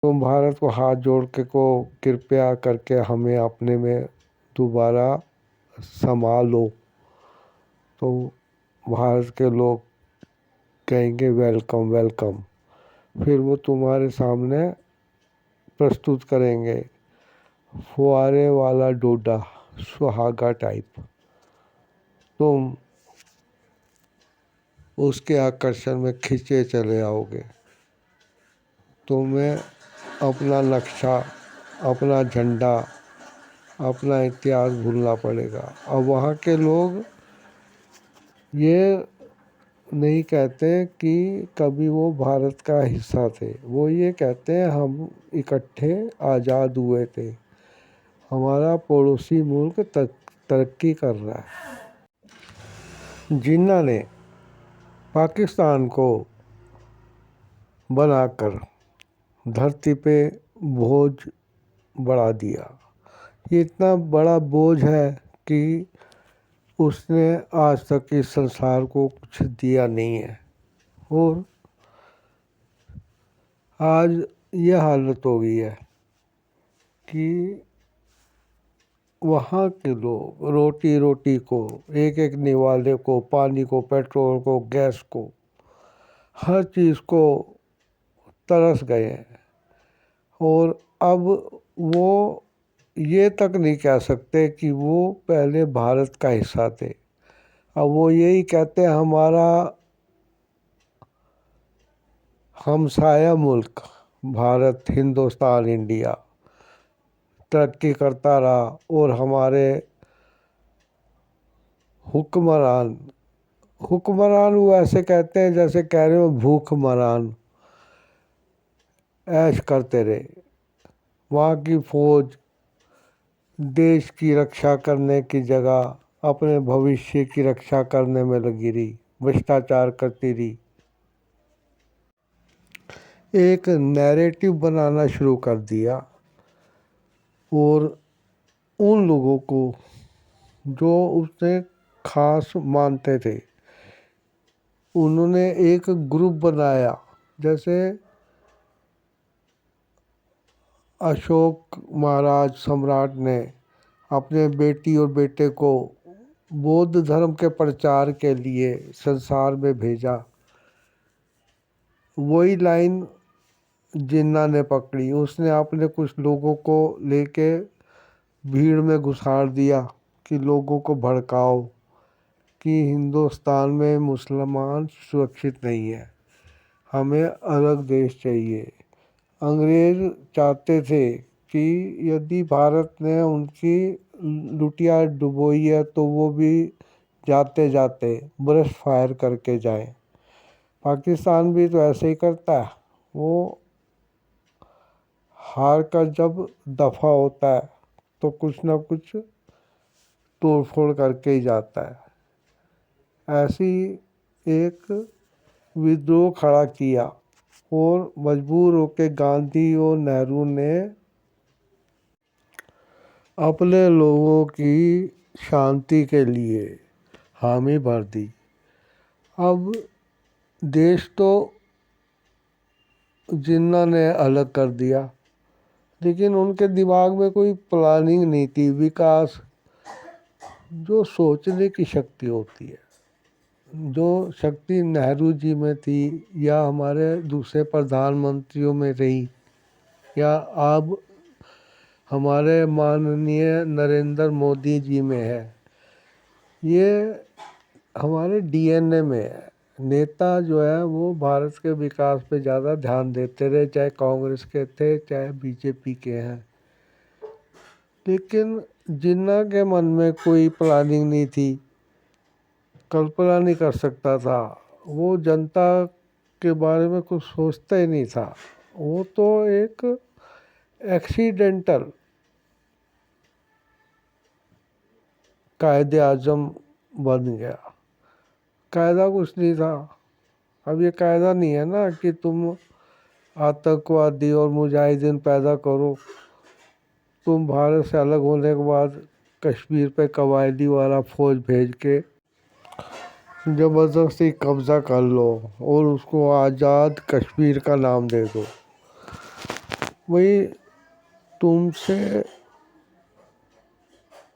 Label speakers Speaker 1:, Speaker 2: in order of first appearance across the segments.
Speaker 1: तुम भारत को हाथ जोड़ के को कृपया करके हमें अपने में दोबारा समा लो। तो भारत के लोग कहेंगे वेलकम वेलकम। फिर वो तुम्हारे सामने प्रस्तुत करेंगे फुआरे वाला डोडा, सुहागा टाइप। तुम उसके आकर्षण में खींचे चले आओगे। तुम्हें अपना नक्शा, अपना झंडा, अपना इतिहास भूलना पड़ेगा। और वहाँ के लोग ये नहीं कहते कि कभी वो भारत का हिस्सा थे, वो ये कहते हैं हम इकट्ठे आज़ाद हुए थे, हमारा पड़ोसी मुल्क तरक्की कर रहा है। जिन्ना ने पाकिस्तान को बनाकर धरती पे बोझ बढ़ा दिया। ये इतना बड़ा बोझ है कि उसने आज तक इस संसार को कुछ दिया नहीं है। और आज ये हालत हो गई है कि वहाँ के लोग रोटी रोटी को, एक एक निवाले को, पानी को, पेट्रोल को, गैस को, हर चीज़ को तरस गए हैं। और अब वो ये तक नहीं कह सकते कि वो पहले भारत का हिस्सा थे। अब वो यही कहते हैं हमारा हमसाया मुल्क भारत, हिंदुस्तान, इंडिया तरक्की करता रहा और हमारे हुक्मरान, हुक्मरान वो ऐसे कहते हैं जैसे कह रहे हो भूखमरान, ऐश करते रहे। वहाँ की फौज देश की रक्षा करने की जगह अपने भविष्य की रक्षा करने में लगी रही, भ्रष्टाचार करती रही, एक नैरेटिव बनाना शुरू कर दिया। और उन लोगों को जो उसने खास मानते थे, उन्होंने एक ग्रुप बनाया। जैसे अशोक महाराज सम्राट ने अपने बेटी और बेटे को बौद्ध धर्म के प्रचार के लिए संसार में भेजा, वही लाइन जिन्ना ने पकड़ी। उसने अपने कुछ लोगों को लेके भीड़ में घुसाड़ दिया कि लोगों को भड़काओ कि हिंदुस्तान में मुसलमान सुरक्षित नहीं है, हमें अलग देश चाहिए। अंग्रेज़ चाहते थे कि यदि भारत ने उनकी लुटिया डुबोई है तो वो भी जाते जाते ब्रश फायर करके जाएं। पाकिस्तान भी तो ऐसे ही करता है। वो हार कर जब दफ़ा होता है तो कुछ ना कुछ तोड़ फोड़ करके ही जाता है। ऐसी एक विद्रोह खड़ा किया और मजबूर होकर गांधी और नेहरू ने अपने लोगों की शांति के लिए हामी भर दी। अब देश तो जिन्ना ने अलग कर दिया, लेकिन उनके दिमाग में कोई प्लानिंग नहीं थी, विकास, जो सोचने की शक्ति होती है, जो शक्ति नेहरू जी में थी या हमारे दूसरे प्रधानमंत्रियों में रही या अब हमारे माननीय नरेंद्र मोदी जी में है, ये हमारे डीएनए में है। नेता जो है वो भारत के विकास पे ज़्यादा ध्यान देते रहे, चाहे कांग्रेस के थे चाहे बीजेपी के हैं। लेकिन जिन्ना के मन में कोई प्लानिंग नहीं थी, कल्पना नहीं कर सकता था, वो जनता के बारे में कुछ सोचता ही नहीं था। वो तो एक एक्सीडेंटल कायदे आज़म बन गया। कायदा कुछ नहीं था। अब ये कायदा नहीं है ना कि तुम आतंकवादी और मुजाहिदीन पैदा करो, तुम भारत से अलग होने के बाद कश्मीर पे कबायली वाला फौज भेज के ज़बरदस्ती कब्ज़ा कर लो और उसको आज़ाद कश्मीर का नाम दे दो। वही तुमसे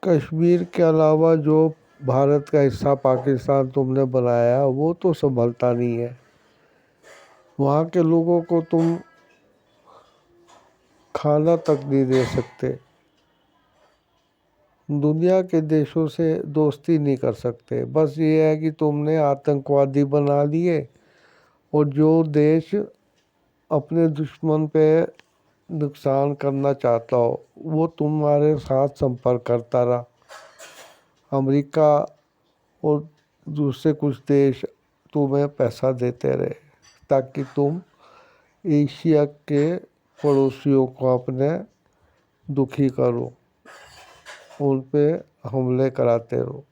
Speaker 1: कश्मीर के अलावा जो भारत का हिस्सा पाकिस्तान तुमने बनाया वो तो संभलता नहीं है। वहाँ के लोगों को तुम खाना तक नहीं दे सकते, दुनिया के देशों से दोस्ती नहीं कर सकते। बस ये है कि तुमने आतंकवादी बना लिए, और जो देश अपने दुश्मन पे नुकसान करना चाहता हो वो तुम्हारे साथ संपर्क करता रहा। अमेरिका और दूसरे कुछ देश तुम्हें पैसा देते रहे ताकि तुम एशिया के पड़ोसियों को अपने दुखी करो, उन पे हमले कराते रहो।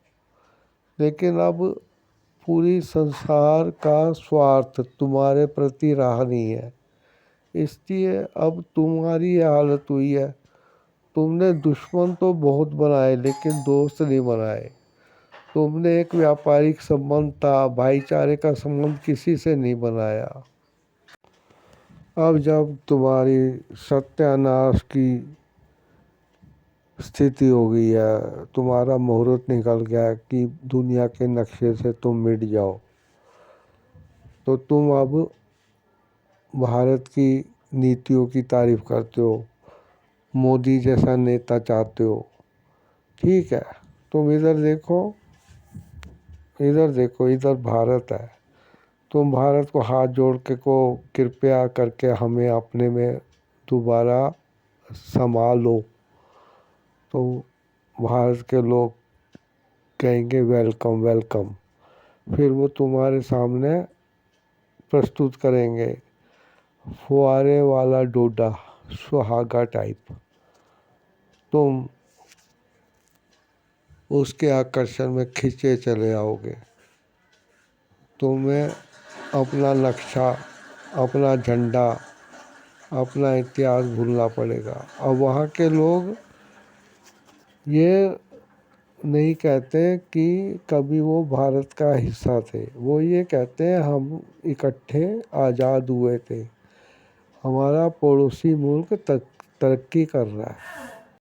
Speaker 1: लेकिन अब पूरी संसार का स्वार्थ तुम्हारे प्रति रहा नहीं है, इसलिए अब तुम्हारी ये हालत हुई है। तुमने दुश्मन तो बहुत बनाए लेकिन दोस्त नहीं बनाए। तुमने एक व्यापारिक संबंध था, भाईचारे का संबंध किसी से नहीं बनाया। अब जब तुम्हारी सत्यानाश की स्थिति हो गई है, तुम्हारा मुहूर्त निकल गया कि दुनिया के नक्शे से तुम मिट जाओ, तो तुम अब भारत की नीतियों की तारीफ करते हो, मोदी जैसा नेता चाहते हो। ठीक है, तुम इधर देखो, इधर देखो, इधर भारत है। तुम भारत को हाथ जोड़ के को कृपया करके हमें अपने में दोबारा संभालो, तो भारत के लोग कहेंगे वेलकम वेलकम। फिर वो तुम्हारे सामने प्रस्तुत करेंगे फुहारे वाला डोडा, सुहागा टाइप। तुम उसके आकर्षण में खींचे चले आओगे। तुम्हें अपना नक्शा, अपना झंडा, अपना इतिहास भूलना पड़ेगा। और वहाँ के लोग ये नहीं कहते कि कभी वो भारत का हिस्सा थे, वो ये कहते हैं हम इकट्ठे आज़ाद हुए थे, हमारा पड़ोसी मुल्क तरक्की कर रहा है।